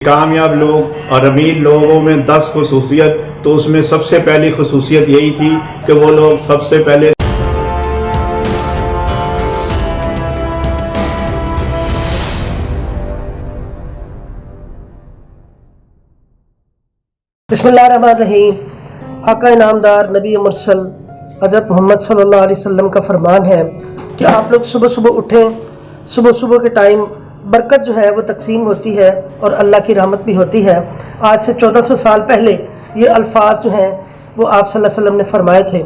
कामयाब लोग और अमीर लोगों में 10 खसूसियत, तो उसमें सबसे पहली खसूसियत यही थी कि वो लोग सबसे पहले बिस्मिल्लाहिर्रहमानिर्रहीम। आका इनामदार नबी मुरसल हज़रत मोहम्मद सल्लल्लाहु अलैहि वसल्लम का फरमान है कि आप लोग सुबह सुबह उठें। सुबह सुबह के टाइम बरकत जो है वो तकसीम होती है और अल्लाह की रहमत भी होती है। आज से 1400 साल पहले ये अल्फाज जो हैं वो आप सल्लल्लाहु अलैहि वसल्लम ने फरमाए थे,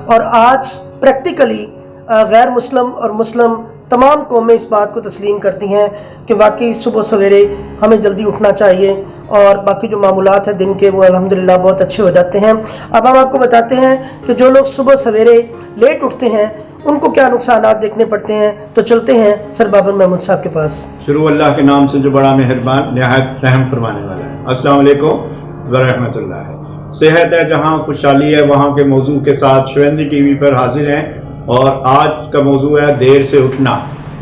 और आज प्रैक्टिकली गैर मुस्लिम और मुस्लिम तमाम कौमें इस बात को तस्लीम करती हैं कि वाकई सुबह सवेरे हमें जल्दी उठना चाहिए और बाकी जो मामूलात हैं दिन के वो अल्हम्दुलिल्लाह बहुत अच्छे हो जाते हैं। अब हम आपको बताते हैं कि जो लोग सुबह सवेरे लेट उठते हैं उनको क्या नुकसानात देखने पड़ते हैं। तो चलते हैं सर बाबर महमूद साहब के पास। शुरू अल्लाह के नाम से जो बड़ा मेहरबान निहायत रहम फरमाने वाला है। अस्सलाम वालेकुम व रहमतुल्लाह। सेहत है जहाँ खुशहाली है, वहाँ के मौजू के साथ शिवेंद्री टीवी पर हाजिर हैं, और आज का मौजू है देर से उठना।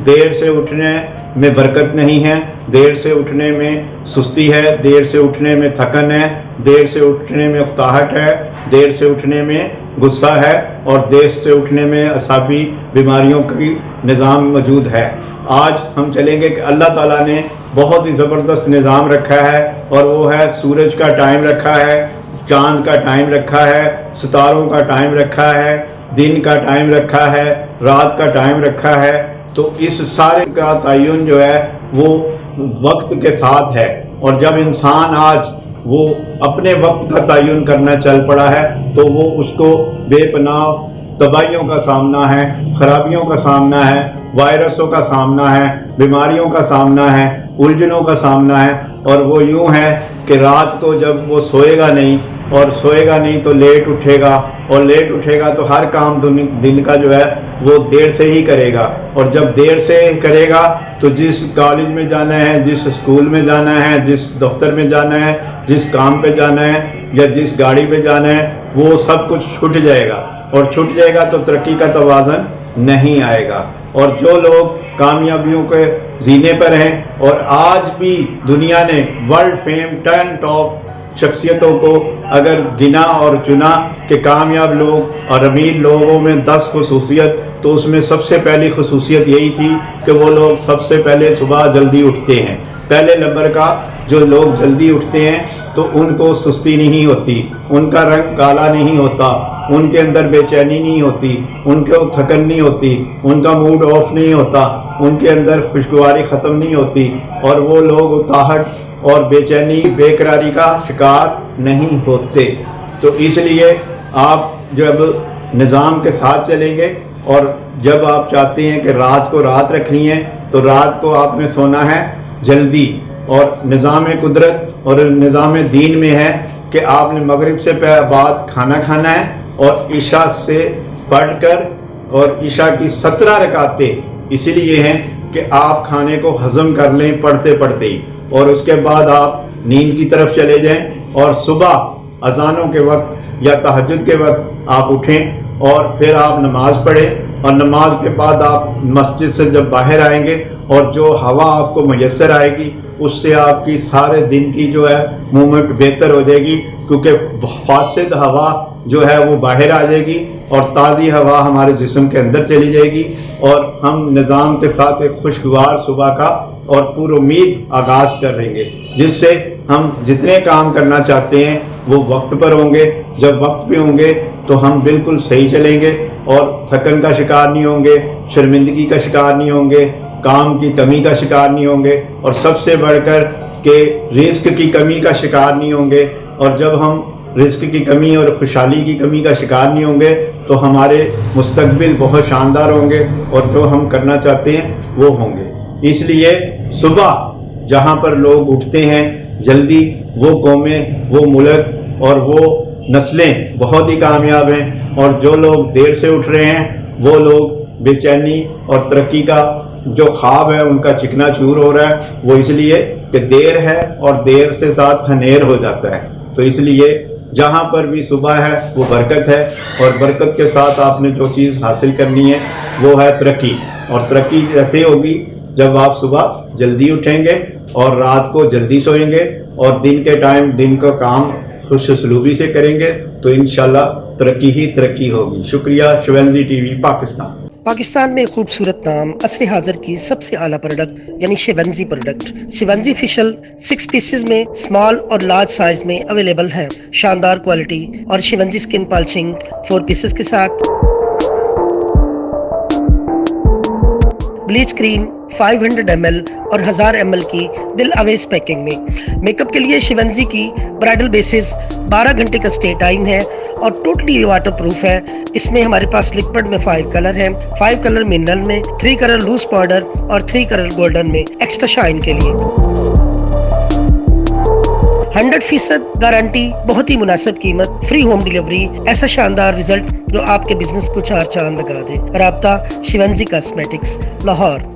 देर से उठने में बरकत नहीं है, देर से उठने में सुस्ती है, देर से उठने में थकन है, देर से उठने में उकताहट है, देर से उठने में गुस्सा है, और देर से उठने में असाबी बीमारियों की निज़ाम मौजूद है। आज हम चलेंगे कि अल्लाह ताला ने बहुत ही ज़बरदस्त निज़ाम रखा है, और वो है सूरज का टाइम रखा है, चाँद का टाइम रखा है, सितारों का टाइम रखा है, दिन का टाइम रखा है, रात का टाइम रखा है। तो इस सारे का तयन जो है वो वक्त के साथ है, और जब इंसान आज वो अपने वक्त का तयन करना चल पड़ा है तो वो उसको बेपनाह तबाहियों का सामना है, खराबियों का सामना है, वायरसों का सामना है, बीमारियों का सामना है, उलझनों का सामना है। और वो यूं है कि रात को जब वो सोएगा नहीं, और सोएगा नहीं तो लेट उठेगा, और लेट उठेगा तो हर काम दिन का जो है वो देर से ही करेगा, और जब देर से करेगा तो जिस कॉलेज में जाना है, जिस स्कूल में जाना है, जिस दफ्तर में जाना है, जिस काम पे जाना है या जिस गाड़ी पे जाना है, वो सब कुछ छूट जाएगा, और छूट जाएगा तो तरक्की का तवाज़न नहीं आएगा। और जो लोग कामयाबियों के जीने पर हैं, और आज भी दुनिया ने वर्ल्ड फेम 10 टॉप शख्सियतों को अगर गिना और चुना कि कामयाब लोग और अमीर लोगों में 10 खसूसियत, तो उसमें सबसे पहली खसूसियत यही थी कि वो लोग सबसे पहले सुबह जल्दी उठते हैं। पहले नंबर का जो लोग जल्दी उठते हैं तो उनको सुस्ती नहीं होती, उनका रंग काला नहीं होता, उनके अंदर बेचैनी नहीं होती, उनको थकन नहीं होती, उनका मूड ऑफ नहीं होता, उनके अंदर खुशगवारी ख़त्म नहीं होती, और वो लोग उताहट और बेचैनी बेकरारी का शिकार नहीं होते। तो इसलिए आप जब निज़ाम के साथ चलेंगे, और जब आप चाहते हैं कि रात को रात रखनी है तो रात को आपने सोना है जल्दी। और निज़ाम कुदरत और निज़ाम दीन में है कि आपने मगरिब से बाद खाना खाना है, और ईशा से पढ़कर, और ईशा की 17 रकातें इसीलिए हैं कि आप खाने को हज़म कर लें पढ़ते पढ़ते ही, और उसके बाद आप नींद की तरफ चले जाएं, और सुबह अजानों के वक्त या तहज्जुद के वक्त आप उठें, और फिर आप नमाज पढ़ें, और नमाज के बाद आप मस्जिद से जब बाहर आएंगे और जो हवा आपको मैसर आएगी उससे आपकी सारे दिन की जो है मूवमेंट बेहतर हो जाएगी, क्योंकि फासिद हवा जो है वो बाहर आ जाएगी और ताज़ी हवा हमारे जिस्म के अंदर चली जाएगी, और हम निज़ाम के साथ एक खुशगवार सुबह का और पुरुम्मीद आगाज़ कर लेंगे, जिससे हम जितने काम करना चाहते हैं वो वक्त पर होंगे। जब वक्त पे होंगे तो हम बिल्कुल सही चलेंगे, और थकन का शिकार नहीं होंगे, शर्मिंदगी का शिकार नहीं होंगे, काम की कमी का शिकार नहीं होंगे, और सबसे बढ़कर के रिस्क की कमी का शिकार नहीं होंगे। और जब हम रिस्क की कमी और खुशहाली की कमी का शिकार नहीं होंगे तो हमारे मुस्तकबिल बहुत शानदार होंगे, और जो हम करना चाहते हैं वो होंगे। इसलिए सुबह जहाँ पर लोग उठते हैं जल्दी, वो कौमें, वो मुल्क और वो नस्लें बहुत ही कामयाब हैं, और जो लोग देर से उठ रहे हैं वो लोग बेचैनी और तरक्की का जो ख्वाब है उनका चिकना चूर हो रहा है। वो इसलिए कि देर है, और देर से साथ हनेर हो जाता है। तो इसलिए जहाँ पर भी सुबह है वो बरकत है, और बरकत के साथ आपने जो चीज़ हासिल करनी है वो है तरक्की। और तरक्की ऐसे होगी जब आप सुबह जल्दी उठेंगे और रात को जल्दी सोएंगे और दिन के टाइम दिन का काम खुश सलूबी से करेंगे तो इंशाल्लाह तरक्की ही तरक्की होगी। शुक्रिया। शिवेंजी टीवी पाकिस्तान। पाकिस्तान में खूबसूरत नाम असर हाजिर की सबसे आला प्रोडक्ट यानी शिवंजी प्रोडक्ट। शिवंजी फेशियल 6 पीसेस में स्मॉल और लार्ज साइज में अवेलेबल है। शानदार क्वालिटी और शिवंजी स्किन पॉलिशिंग 4 पीसेस के साथ, ब्लीच क्रीम 500 ml और 1000 ml की दिल अवेज पैकिंग में। मेकअप के लिए शिवंजी की ब्राइडल बेसिस 12 घंटे का स्टे टाइम है और टोटली वाटर प्रूफ है। इसमें हमारे पास लिक्विड में 5 कलर हैं, 5 कलर मिनरल में, 3 कलर लूज पाउडर और 3 कलर गोल्डन में एक्स्ट्रा शाइन के लिए। 100% गारंटी, बहुत ही मुनासिब कीमत, फ्री होम डिलीवरी। ऐसा शानदार रिजल्ट जो आपके बिजनेस को 4 चांद लगा दे। राब्ता शिवंजी कॉस्मेटिक्स, लाहौर।